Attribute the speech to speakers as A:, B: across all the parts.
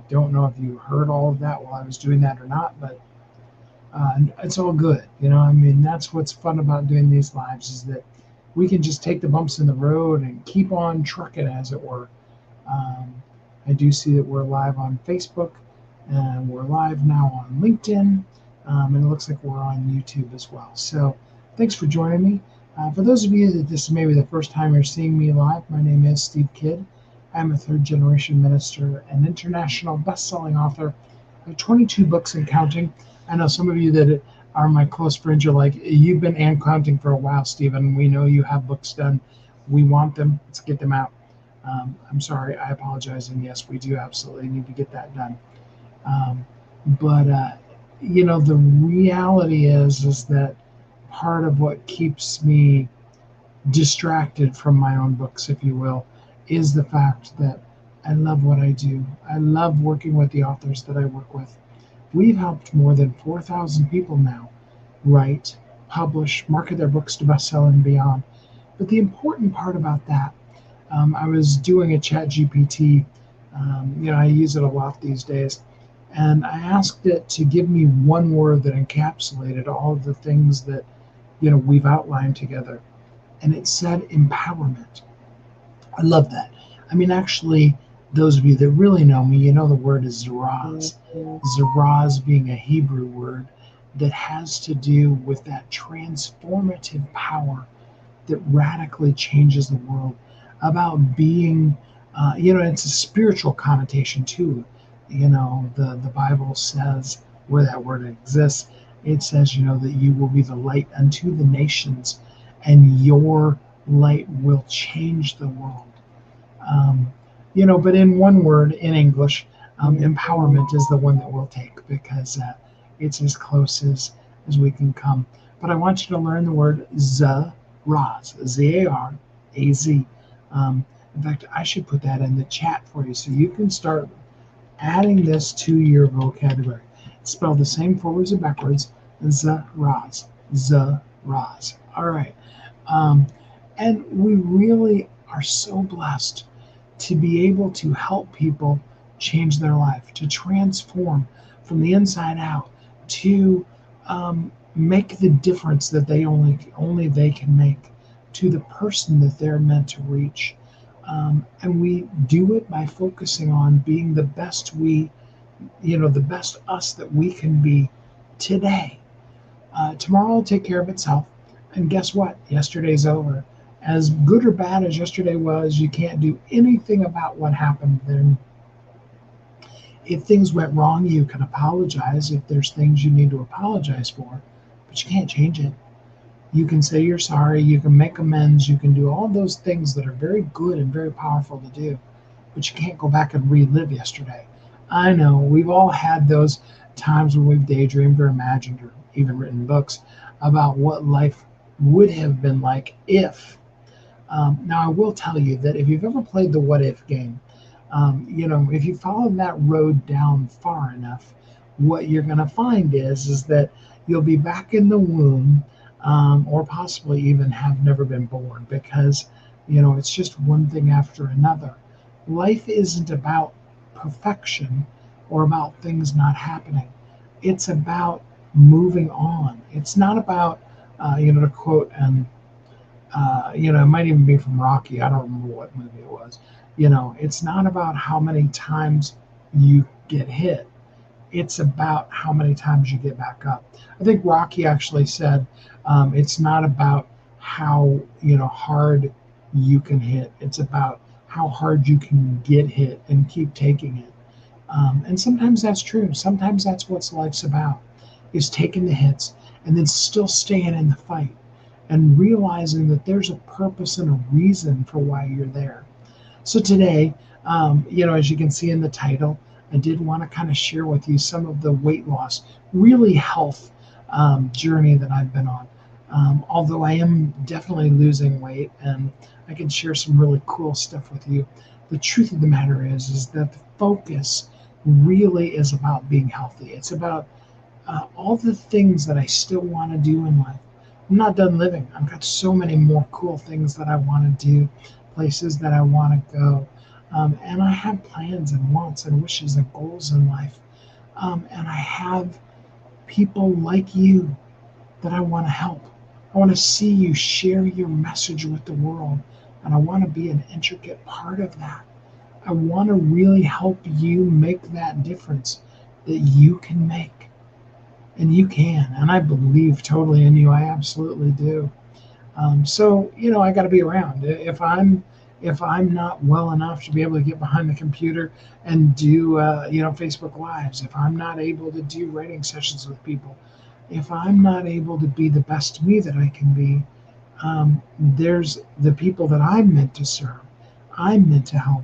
A: don't know if you heard all of that while I was doing that or not, but it's all good. I mean, that's what's fun about doing these lives is that we can just take the bumps in the road and keep on trucking, as it were. Um, I do see that we're live on Facebook and we're live now on LinkedIn, and it looks like we're on YouTube as well. So thanks for joining me. For those of you that this is maybe the first time you're seeing me live, my name is Steve Kidd. I'm a third generation minister and international best-selling author of 22 books and counting. I know some of you that are my close friends are like, you've been and counting for a while, Stephen. We know you have books done. We want them. Let's get them out. I'm sorry. I apologize. And yes, we do absolutely need to get that done. Um, but the reality is that part of what keeps me distracted from my own books, if you will, is the fact that I love what I do. I love working with the authors that I work with. We've helped more than 4,000 people now write, publish, market their books to bestseller and beyond. But the important part about that, I was doing a chat GPT. I use it a lot these days. And I asked it to give me one word that encapsulated all of the things that, we've outlined together. And it said empowerment. I love that. I mean, actually, those of you that really know me, you know the word is zaraz. Zaraz being a Hebrew word that has to do with that transformative power that radically changes the world, about being, it's a spiritual connotation too. The Bible says where that word exists, it says, that you will be the light unto the nations and your light will change the world. But in one word in English, empowerment is the one that we'll take because it's as close as we can come. But I want you to learn the word zaraz, Z-A-R-A-Z. In fact, I should put that in the chat for you so you can start adding this to your vocabulary. It's spelled the same forwards and backwards, zaraz, zaraz. All right. And we really are so blessed to be able to help people change their life, to transform from the inside out, to make the difference that they only they can make to the person that they're meant to reach. And we do it by focusing on being the best the best us that we can be today. Tomorrow will take care of itself. And guess what? Yesterday's over. As good or bad as yesterday was, you can't do anything about what happened then. If things went wrong, you can apologize if there's things you need to apologize for, but you can't change it. You can say you're sorry, you can make amends, you can do all those things that are very good and very powerful to do, but you can't go back and relive yesterday. I know we've all had those times when we've daydreamed or imagined or even written books about what life would have been like if. Now, I will tell you that if you've ever played the what if game, if you follow that road down far enough, what you're going to find is that you'll be back in the womb, or possibly even have never been born, because it's just one thing after another. Life isn't about perfection or about things not happening. It's about moving on. It's not about to quote, and it might even be from Rocky. I don't remember what movie it was. It's not about how many times you get hit. It's about how many times you get back up. I think Rocky actually said, it's not about how hard you can hit. It's about how hard you can get hit and keep taking it. And sometimes that's true. Sometimes that's what life's about, is taking the hits and then still staying in the fight and realizing that there's a purpose and a reason for why you're there. So today, as you can see in the title, I did want to kind of share with you some of the weight loss, really health journey that I've been on. Although I am definitely losing weight and I can share some really cool stuff with you. The truth of the matter is that the focus really is about being healthy. It's about all the things that I still want to do in life. I'm not done living. I've got so many more cool things that I want to do, places that I want to go. And I have plans and wants and wishes and goals in life. And I have people like you that I want to help. I want to see you share your message with the world, and I want to be an intricate part of that. I want to really help you make that difference that you can make. And you can. And I believe totally in you. I absolutely do. So I got to be around. If I'm not well enough to be able to get behind the computer and do Facebook Lives, if I'm not able to do writing sessions with people, if I'm not able to be the best me that I can be, there's the people that I'm meant to serve, I'm meant to help,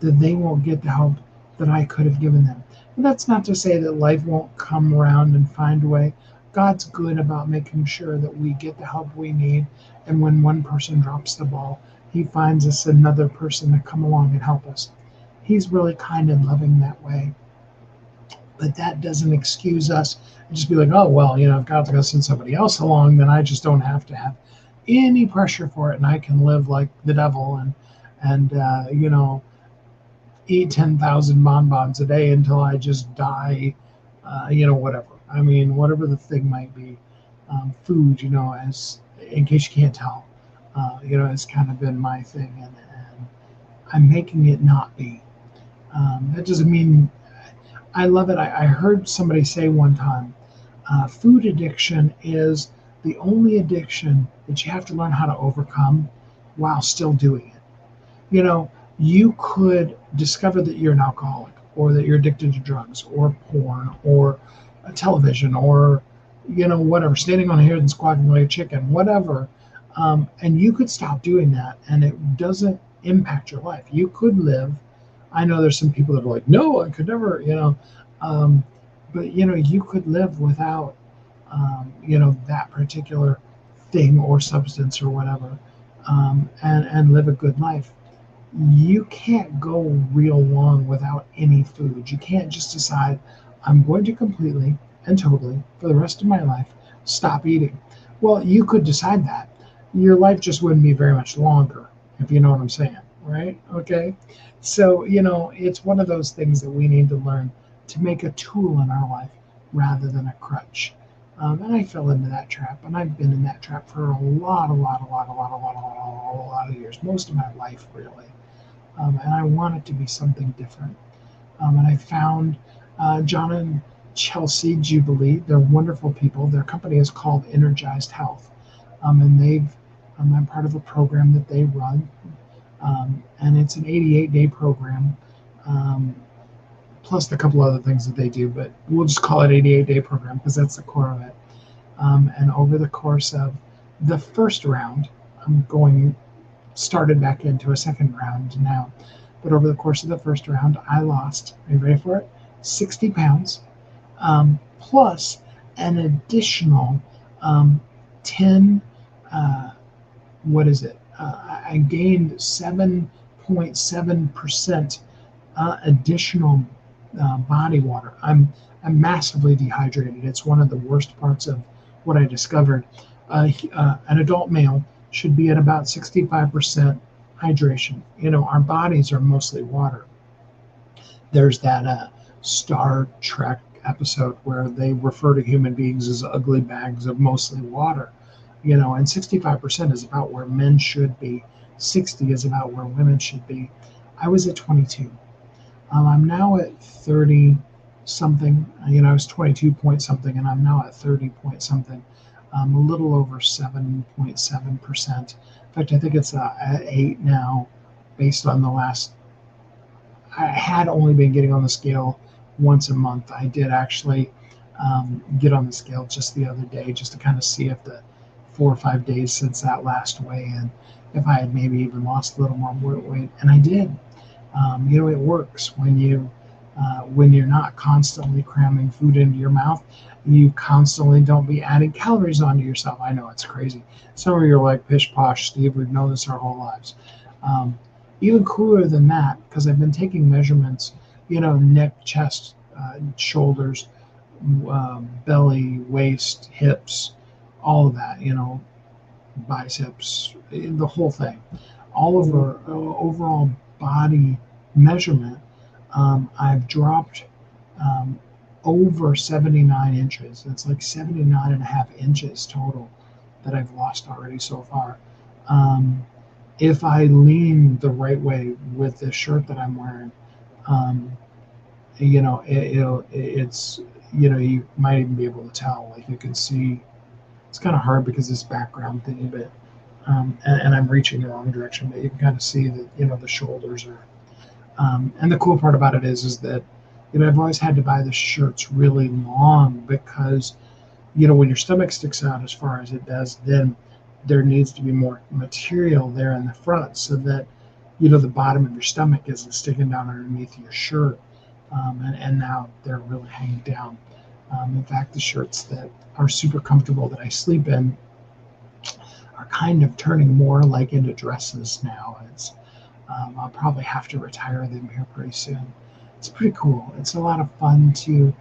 A: that they won't get the help that I could have given them. And that's not to say that life won't come around and find a way. God's good about making sure that we get the help we need. And when one person drops the ball, He finds us another person to come along and help us. He's really kind and loving that way. But that doesn't excuse us and just be like, oh, well, if God's going to send somebody else along, then I just don't have to have any pressure for it. And I can live like the devil and eat 10,000 bonbons a day until I just die, whatever. I mean, whatever the thing might be. Food, as in case you can't tell, has kind of been my thing, and I'm making it not be. That doesn't mean I love it. I heard somebody say one time, food addiction is the only addiction that you have to learn how to overcome while still doing it. You could discover that you're an alcoholic or that you're addicted to drugs or porn or television or, whatever, standing on here and squawking like a chicken, whatever. And you could stop doing that and it doesn't impact your life. You could live. I know there's some people that are like, no, I could never. Um, but, you could live without, that particular thing or substance or whatever, and live a good life. You can't go real long without any food. You can't just decide, I'm going to completely and totally, for the rest of my life, stop eating. Well, you could decide that. Your life just wouldn't be very much longer, if you know what I'm saying, right? Okay. So, it's one of those things that we need to learn to make a tool in our life rather than a crutch. And I fell into that trap, and I've been in that trap for a lot of years, most of my life, really. And I want it to be something different. And I found John and Chelsea Jubilee. They're wonderful people. Their company is called Energized Health, and I'm part of a program that they run, and it's an 88-day program, plus a couple other things that they do. But we'll just call it 88-day program because that's the core of it. And over the course of the first round, I'm going started back into a second round now. But over the course of the first round, I lost, are you ready for it? 60 pounds, plus an additional 10, what is it? I gained 7.7% additional body water. I'm massively dehydrated. It's one of the worst parts of what I discovered. An adult male should be at about 65% hydration. Our bodies are mostly water. There's that Star Trek episode where they refer to human beings as ugly bags of mostly water. And 65% is about where men should be. 60 is about where women should be. I was at 22. I'm now at 30 something. I was 22 point something, and I'm now at 30 point something. A little over 7.7%. In fact, I think it's at 8 now, based on the last. I had only been getting on the scale once a month. I did actually get on the scale just the other day, just to kind of see if the 4 or 5 days since that last weigh-in, if I had maybe even lost a little more weight, and I did. It works when you're not constantly cramming food into your mouth. You constantly don't be adding calories onto yourself. I know it's crazy. Some of you are like, pish posh, Steve, we've known this our whole lives. Even cooler than that, because I've been taking measurements, neck, chest, shoulders, belly, waist, hips, all of that, biceps, the whole thing. All of our overall body measurement, I've dropped um, over 79 inches. It's like 79 and a half inches total that I've lost already so far. Um, if I lean the right way with this shirt that I'm wearing, um, it's, you might even be able to tell, like you can see, it's kind of hard because this background thingy, but, and I'm reaching the wrong direction, but you can kind of see that, the shoulders are, and the cool part about it is that, I've always had to buy the shirts really long because, when your stomach sticks out as far as it does, then there needs to be more material there in the front so that, the bottom of your stomach isn't sticking down underneath your shirt. And now they're really hanging down. In fact, the shirts that are super comfortable that I sleep in are kind of turning more like into dresses now. I'll probably have to retire them here pretty soon. It's pretty cool. It's a lot of fun to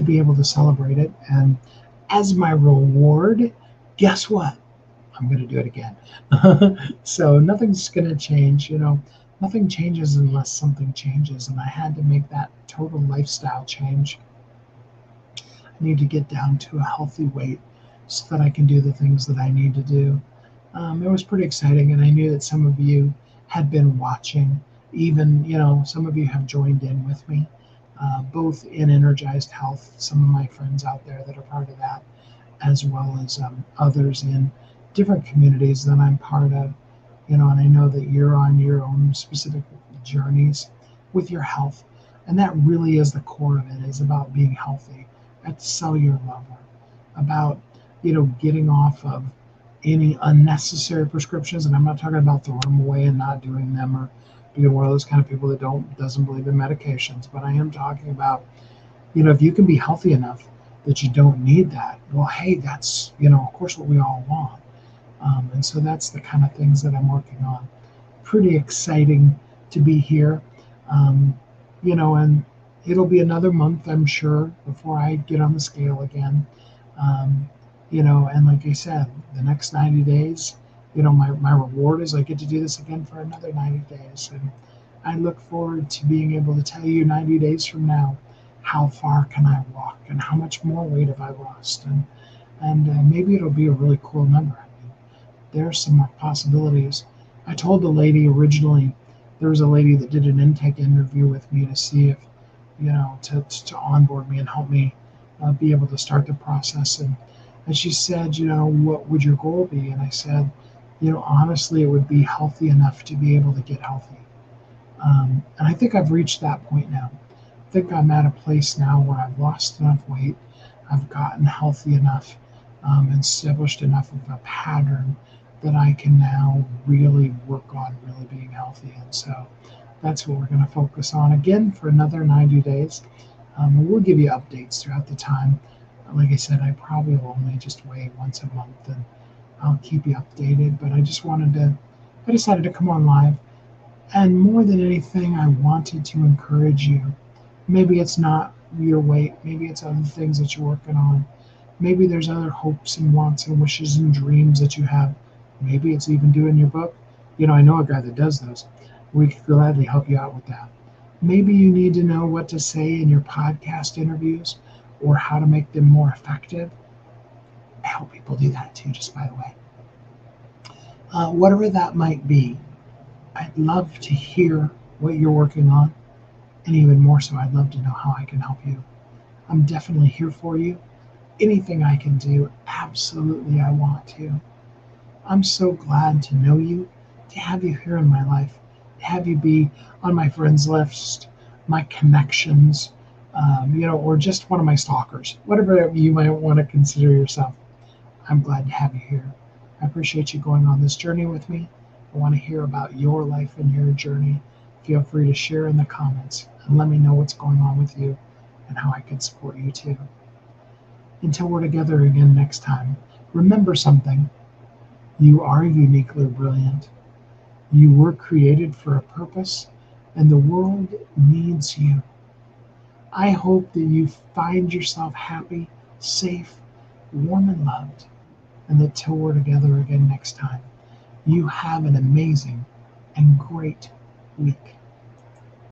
A: be able to celebrate it. And as my reward, guess what? I'm going to do it again. So nothing's going to change. Nothing changes unless something changes. And I had to make that total lifestyle change. I need to get down to a healthy weight so that I can do the things that I need to do. It was pretty exciting, and I knew that some of you had been watching. Even, some of you have joined in with me, both in Energized Health, some of my friends out there that are part of that, as well as others in different communities that I'm part of. And I know that you're on your own specific journeys with your health. And that really is the core of it, is about being healthy at the cellular level, about, getting off of any unnecessary prescriptions. And I'm not talking about throwing them away and not doing them or being one of those kind of people that doesn't believe in medications. But I am talking about, if you can be healthy enough that you don't need that, well, hey, that's, of course, what we all want. And so that's the kind of things that I'm working on. Pretty exciting to be here. Um, and it'll be another month, I'm sure, before I get on the scale again. Um, and like I said, the next 90 days, my reward is I get to do this again for another 90 days. And I look forward to being able to tell you 90 days from now, how far can I walk and how much more weight have I lost? And maybe it'll be a really cool number. I mean, there's some more possibilities. I told the lady originally, there was a lady that did an intake interview with me to see if, to onboard me and help me be able to start the process. And she said, what would your goal be? And I said, honestly, it would be healthy enough to be able to get healthy. And I think I've reached that point now. I think I'm at a place now where I've lost enough weight, I've gotten healthy enough, established enough of a pattern that I can now really work on really being healthy. And so that's what we're going to focus on again for another 90 days. And we'll give you updates throughout the time. Like I said, I probably will only just weigh once a month, and I'll keep you updated. But I decided to come on live. And more than anything, I wanted to encourage you. Maybe it's not your weight, maybe it's other things that you're working on. Maybe there's other hopes and wants and wishes and dreams that you have. Maybe it's even doing your book. I know a guy that does those. We could gladly help you out with that. Maybe you need to know what to say in your podcast interviews or how to make them more effective. I help people do that too, just by the way. Whatever that might be, I'd love to hear what you're working on. And even more so, I'd love to know how I can help you. I'm definitely here for you. Anything I can do, absolutely I want to. I'm so glad to know you, to have you here in my life, to have you be on my friends list, my connections, or just one of my stalkers, whatever you might want to consider yourself. I'm glad to have you here. I appreciate you going on this journey with me. I want to hear about your life and your journey. Feel free to share in the comments and let me know what's going on with you and how I can support you too. Until we're together again next time, remember something. You are uniquely brilliant. You were created for a purpose, and the world needs you. I hope that you find yourself happy, safe, warm, and loved, and that till we're together again next time, you have an amazing and great week.